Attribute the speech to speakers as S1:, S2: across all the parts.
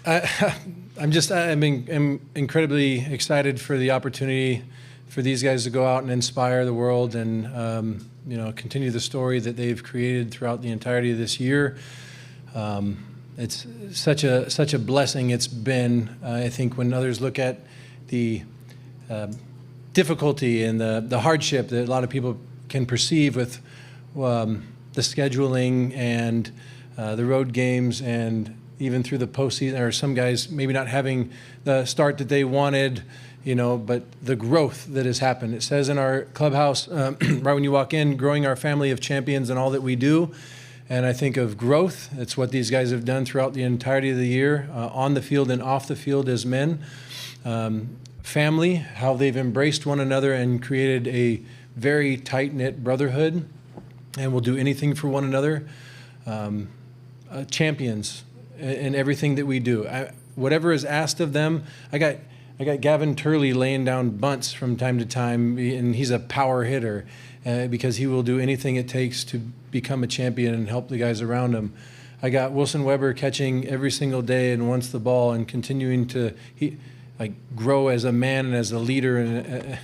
S1: I'm incredibly excited for the opportunity for these guys to go out and inspire the world and continue the story that they've created throughout the entirety of this year. It's such a blessing it's been. I think when others look at the difficulty and the hardship that a lot of people can perceive with the scheduling and the road games and even through the postseason, or some guys maybe not having the start that they wanted, but the growth that has happened. It says in our clubhouse, right when you walk in, growing our family of champions and all that we do. And I think of growth. It's what these guys have done throughout the entirety of the year, on the field and off the field as men. Family, how they've embraced one another and created a very tight-knit brotherhood and will do anything for one another. Champions in everything that we do. Whatever is asked of them, I got Gavin Turley laying down bunts from time to time, and he's a power hitter because he will do anything it takes to become a champion and help the guys around him. I got Wilson Weber catching every single day and wants the ball and continuing to grow as a man and as a leader, and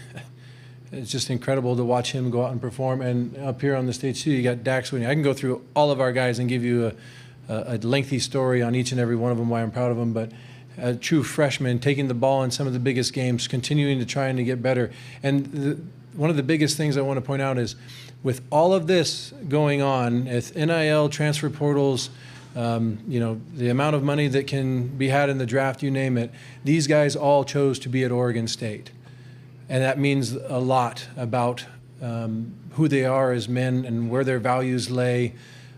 S1: it's just incredible to watch him go out and perform. And up here on the stage too, you got Dax Whitney. I can go through all of our guys and give you a lengthy story on each and every one of them, why I'm proud of them, but a true freshman taking the ball in some of the biggest games, continuing to try and to get better. And one of the biggest things I want to point out is with all of this going on, with NIL, transfer portals, the amount of money that can be had in the draft, you name it, these guys all chose to be at Oregon State. And that means a lot about who they are as men and where their values lay,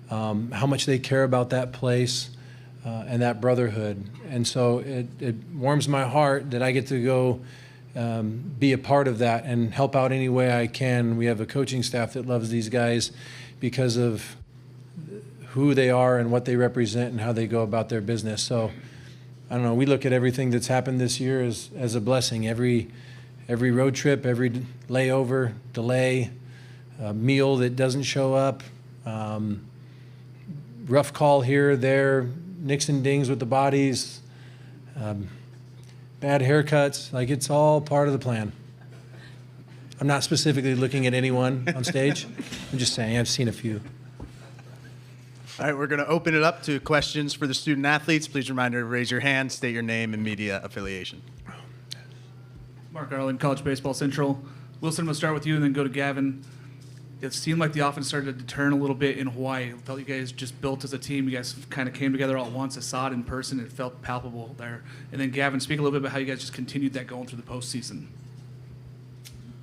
S1: how much they care about that place and that brotherhood. And so it warms my heart that I get to go be a part of that and help out any way I can. We have a coaching staff that loves these guys because of who they are and what they represent and how they go about their business. So I don't know, we look at everything that's happened this year as a blessing. Every road trip, every layover, delay, meal that doesn't show up, rough call here, there, nicks and dings with the bodies, bad haircuts, it's all part of the plan. I'm not specifically looking at anyone on stage. I'm just saying I've seen a few.
S2: All right, we're going to open it up to questions for the student athletes. Please remind her to raise your hand, state your name and media affiliation.
S3: Mark Arlen, College Baseball Central. Wilson, we'll start with you and then go to Gavin. It seemed like the offense started to turn a little bit in Hawaii. I felt you guys just built as a team. You guys kind of came together all at once. I saw it in person. It felt palpable there. And then Gavin, speak a little bit about how you guys just continued that going through the postseason.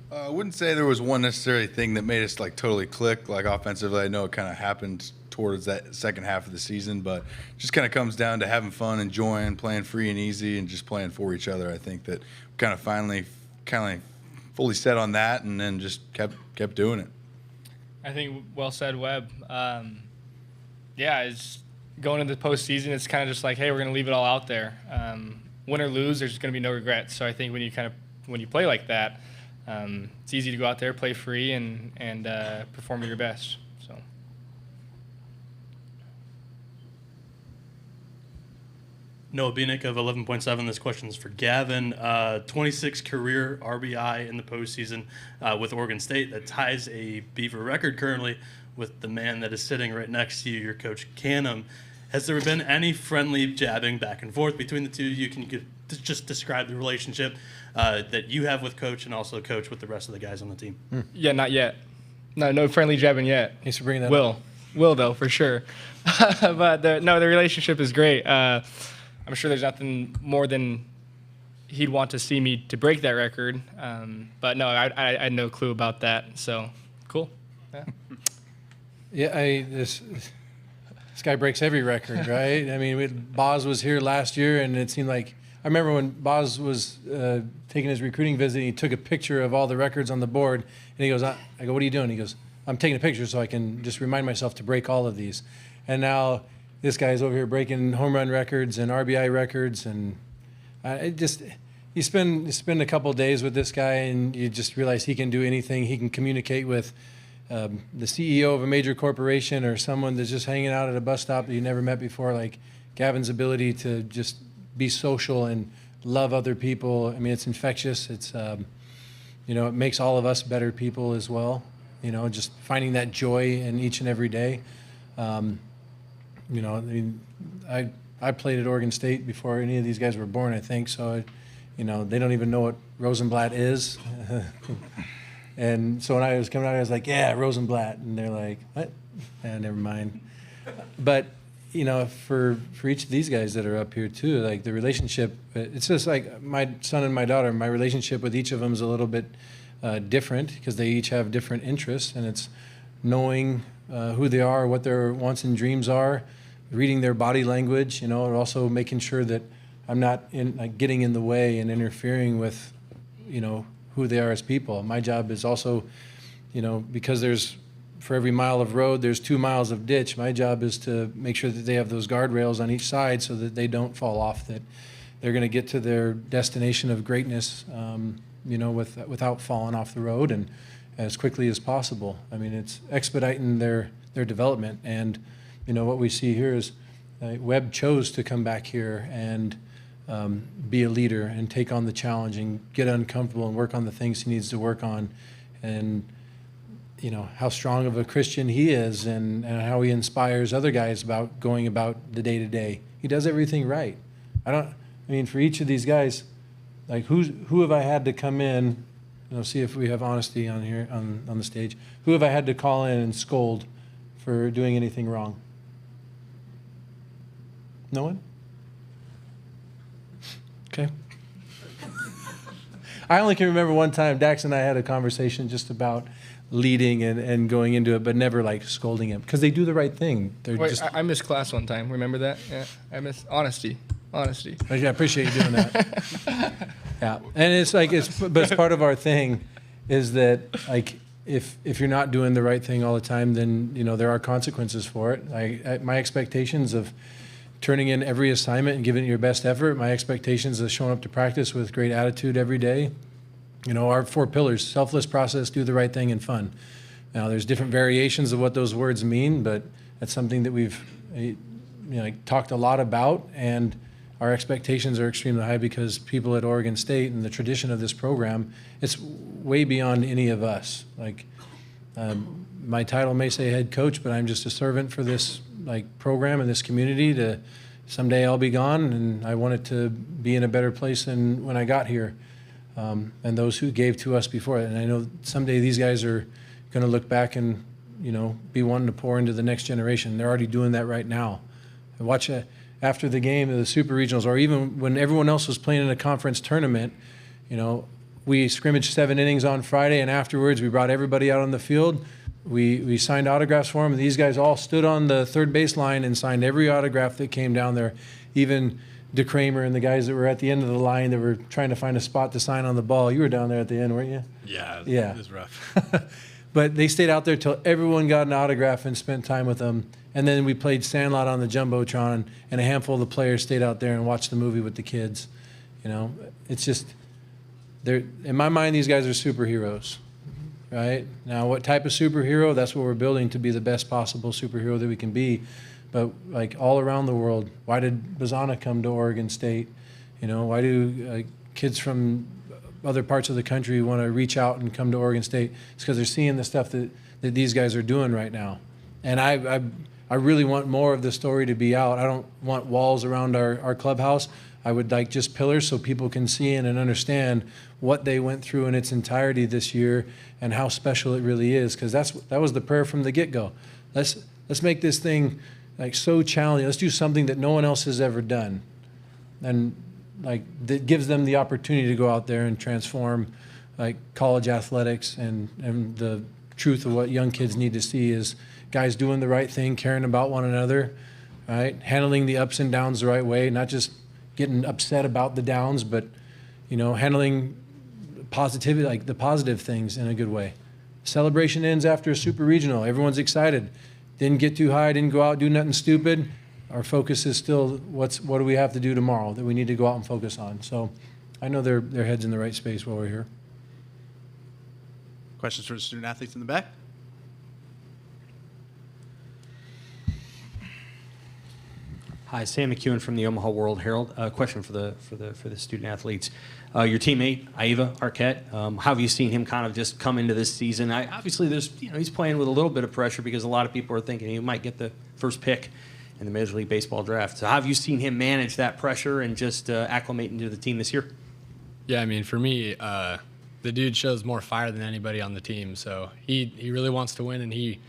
S4: I wouldn't say there was one necessary thing that made us totally click offensively. I know it kind of happened towards that second half of the season, but just kind of comes down to having fun, enjoying, playing free and easy, and just playing for each other. I think that we kind of finally fully set on that, and then just kept doing it.
S5: I think well said, Webb. It's going into the postseason. It's kind of just hey, we're going to leave it all out there. Win or lose, there's going to be no regrets. So I think when you play like that, it's easy to go out there, play free, and perform at your best. So.
S6: Noah Bieniek of 11.7. This question is for Gavin. 26 career RBI in the postseason with Oregon State. That ties a Beaver record currently with the man that is sitting right next to you, your coach Canham. Has there been any friendly jabbing back and forth between the two of you? Can you just describe the relationship that you have with Coach and also Coach with the rest of the guys on the team?
S5: Yeah, not yet. No friendly jabbing yet.
S1: Thanks for bringing that up.
S5: Will though, for sure. But the relationship is great. I'm sure there's nothing more than he'd want to see me to break that record. But no, I had no clue about that. So cool.
S1: Yeah, this guy breaks every record, right? I mean, Boz was here last year, and it seemed like I remember when Boz was taking his recruiting visit. He took a picture of all the records on the board, and he goes, I go, what are you doing? He goes, I'm taking a picture so I can just remind myself to break all of these. And now this guy's over here breaking home run records and RBI records, and you spend a couple of days with this guy, and you just realize he can do anything. He can communicate with the CEO of a major corporation or someone that's just hanging out at a bus stop that you never met before. Gavin's ability to just be social and love other people. I mean, it's infectious. It's, you know, it makes all of us better people as well. You know, just finding that joy in each and every day. You know, I mean, I played at Oregon State before any of these guys were born, I think. So, you know, they don't even know what Rosenblatt is. And so when I was coming out, I was like, yeah, Rosenblatt. And they're like, what? Never mind. But, you know, for each of these guys that are up here too, like the relationship, it's just like my son and my daughter, my relationship with each of them is a little bit different because they each have different interests, and it's knowing who they are, what their wants and dreams are, reading their body language, you know, and also making sure that I'm not getting in the way and interfering with, you know, who they are as people. My job is also, you know, because for every mile of road, there's 2 miles of ditch. My job is to make sure that they have those guardrails on each side so that they don't fall off, that they're going to get to their destination of greatness, you know, without falling off the road and as quickly as possible. I mean, it's expediting their development. And, you know, what we see here is Webb chose to come back here and be a leader and take on the challenge and get uncomfortable and work on the things he needs to work on. And, you know, how strong of a Christian he is and how he inspires other guys about going about the day-to-day. He does everything right. I mean, for each of these guys, like who have I had to come in, you know, see if we have honesty on here on the stage. Who have I had to call in and scold for doing anything wrong? No one? Okay. I only can remember one time Dax and I had a conversation just about leading and going into it, but never like scolding him because they do the right thing.
S5: Wait, I missed class one time. Remember that? Yeah, I missed honesty. Honesty.
S1: I appreciate you doing that. Yeah, and it's like but it's part of our thing, is that like if you're not doing the right thing all the time, then you know there are consequences for it. My expectations of turning in every assignment and giving it your best effort, my expectations of showing up to practice with great attitude every day. You know, our 4 pillars: selfless process, do the right thing, and fun. Now, there's different variations of what those words mean, but that's something that we've talked a lot about, and our expectations are extremely high because people at Oregon State and the tradition of this program, it's way beyond any of us. Like, my title may say head coach, but I'm just a servant for this program and this community. To someday I'll be gone, and I want it to be in a better place than when I got here. And those who gave to us before it. And I know someday these guys are going to look back and, you know, be wanting to pour into the next generation. They're already doing that right now. I watch after the game of the Super Regionals, or even when everyone else was playing in a conference tournament, you know, we scrimmaged 7 innings on Friday, and afterwards we brought everybody out on the field. We signed autographs for them, and these guys all stood on the third base line and signed every autograph that came down there, even DeCramer and the guys that were at the end of the line that were trying to find a spot to sign on the ball. You were down there at the end, weren't you?
S4: Yeah,
S1: Yeah.
S4: It was rough.
S1: But they stayed out there till everyone got an autograph and spent time with them. And then we played Sandlot on the Jumbotron, and a handful of the players stayed out there and watched the movie with the kids. You know, it's just, in my mind, these guys are superheroes, right? Now, what type of superhero? That's what we're building to be the best possible superhero that we can be. But like all around the world, why did Bazana come to Oregon State? You know, why do kids from other parts of the country want to reach out and come to Oregon State? It's because they're seeing the stuff that these guys are doing right now. And I really want more of the story to be out. I don't want walls around our clubhouse. I would like just pillars so people can see and understand what they went through in its entirety this year and how special it really is. Because that was the prayer from the get-go. Let's make this thing like so challenging. Let's do something that no one else has ever done, and like that gives them the opportunity to go out there and transform like college athletics. And the truth of what young kids need to see is guys doing the right thing, caring about one another, right? Handling the ups and downs the right way, not just getting upset about the downs, but you know, handling positivity, like the positive things, in a good way. Celebration ends after a super regional. Everyone's excited. Didn't get too high, didn't go out, do nothing stupid. Our focus is still what do we have to do tomorrow that we need to go out and focus on. So I know their head's in the right space while we're here.
S2: Questions for the student athletes in the back?
S7: Hi, Sam McEwen from the Omaha World Herald. Question for the student athletes. Your teammate Aiva Arquette. How have you seen him kind of just come into this season? Obviously, he's playing with a little bit of pressure because a lot of people are thinking he might get the first pick in the Major League Baseball draft. So, how have you seen him manage that pressure and just acclimate into the team this year?
S8: Yeah, I mean, for me, the dude shows more fire than anybody on the team. So he really wants to win, and he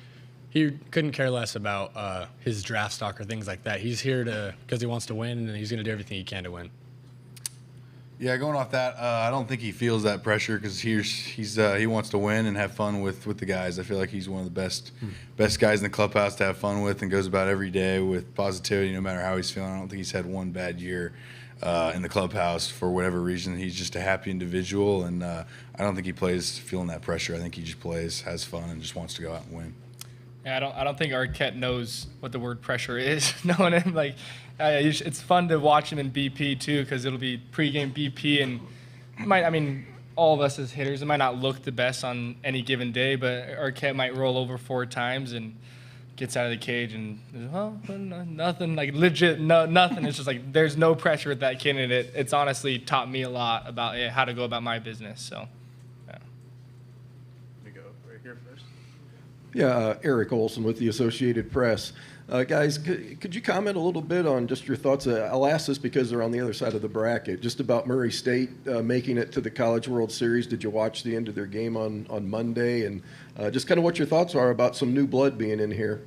S8: couldn't care less about his draft stock or things like that. He's here because he wants to win, and he's going to do everything he can to win.
S4: Yeah, going off that, I don't think he feels that pressure because he wants to win and have fun with the guys. I feel like he's one of the best guys in the clubhouse to have fun with and goes about every day with positivity no matter how he's feeling. I don't think he's had one bad year in the clubhouse for whatever reason. He's just a happy individual, and I don't think he plays feeling that pressure. I think he just plays, has fun, and just wants to go out and win.
S5: Yeah, I don't think Arquette knows what the word pressure is. Knowing him, like, it's fun to watch him in BP too, because it'll be pregame BP, and all of us as hitters, it might not look the best on any given day, but Arquette might roll over 4 times and gets out of the cage and nothing, like legit, nothing. It's just like there's no pressure with that kid, and it's honestly taught me a lot about how to go about my business. So.
S9: Yeah, Eric Olson with the Associated Press. Guys, could you comment a little bit on just your thoughts? I'll ask this because they're on the other side of the bracket, just about Murray State making it to the College World Series. Did you watch the end of their game on Monday? And just kind of what your thoughts are about some new blood being in here.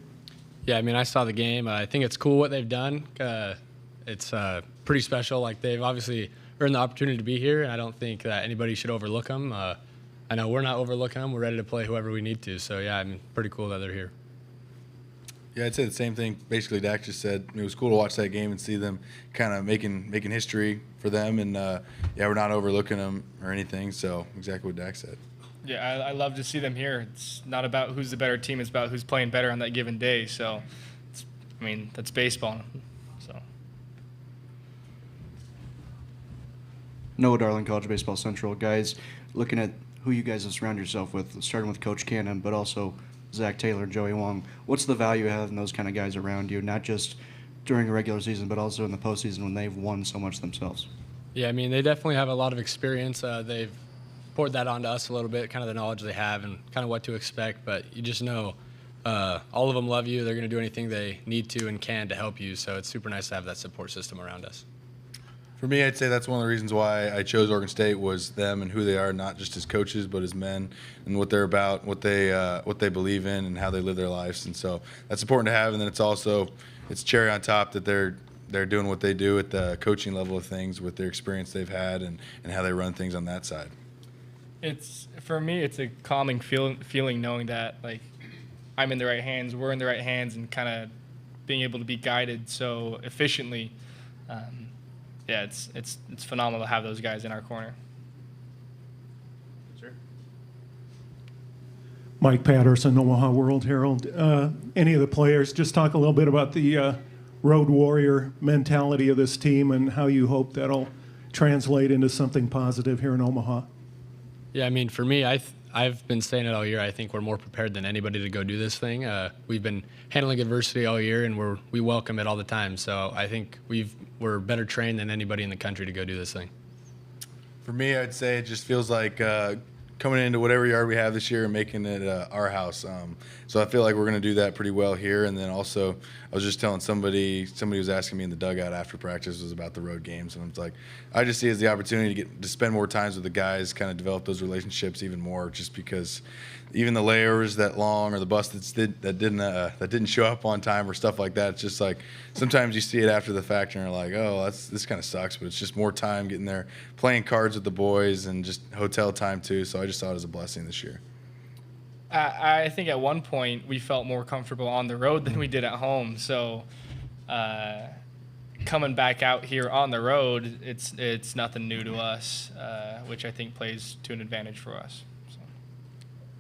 S8: Yeah, I mean, I saw the game. I think it's cool what they've done. It's pretty special. Like, they've obviously earned the opportunity to be here, and I don't think that anybody should overlook them. I know we're not overlooking them. We're ready to play whoever we need to. So, yeah, I mean, pretty cool that they're here.
S4: Yeah, I'd say the same thing. Basically, Dak just said it was cool to watch that game and see them kind of making history for them. And, we're not overlooking them or anything. So, exactly what Dak said.
S5: Yeah, I love to see them here. It's not about who's the better team. It's about who's playing better on that given day. So, that's baseball. So.
S10: Noah Darling, College Baseball Central. Guys, looking at who you guys have surrounded yourself with, starting with Coach Cannon, but also Zach Taylor and Joey Wong. What's the value of having those kind of guys around you, not just during a regular season, but also in the postseason when they've won so much themselves?
S8: Yeah, I mean, they definitely have a lot of experience. They've poured that onto us a little bit, kind of the knowledge they have and kind of what to expect. But you just know all of them love you. They're going to do anything they need to and can to help you. So it's super nice to have that support system around us.
S4: For me, I'd say that's one of the reasons why I chose Oregon State was them and who they are, not just as coaches, but as men and what they're about, what they believe in, and how they live their lives. And so that's important to have. And then it's cherry on top that they're doing what they do at the coaching level of things with their experience they've had and how they run things on that side.
S5: For me, it's a calming feeling knowing that, like, I'm in the right hands, we're in the right hands, and kind of being able to be guided so efficiently. It's phenomenal to have those guys in our corner.
S2: Sure.
S11: Mike Patterson, Omaha World Herald. Any of the players, just talk a little bit about the road warrior mentality of this team and how you hope that'll translate into something positive here in Omaha.
S8: Yeah, I mean, for me, I've been saying it all year. I think we're more prepared than anybody to go do this thing. We've been handling adversity all year, and we welcome it all the time. So I think we're better trained than anybody in the country to go do this thing. For me, I'd say it just feels like coming into whatever yard we have this year and making it our house. So I feel like we're going to do that pretty well here. And then also, I was just telling somebody was asking me in the dugout after practice was about the road games, and it's like I just see it as the opportunity to spend more times with the guys, kind of develop those relationships even more. Just because even the layovers that long or the bus that didn't show up on time or stuff like that, it's just like sometimes you see it after the fact and you're like, oh, this kind of sucks. But it's just more time getting there, playing cards with the boys, and just hotel time too. So I just saw it as a blessing this year.
S5: I think at one point we felt more comfortable on the road than we did at home. So coming back out here on the road, it's nothing new to us, which I think plays to an advantage for us.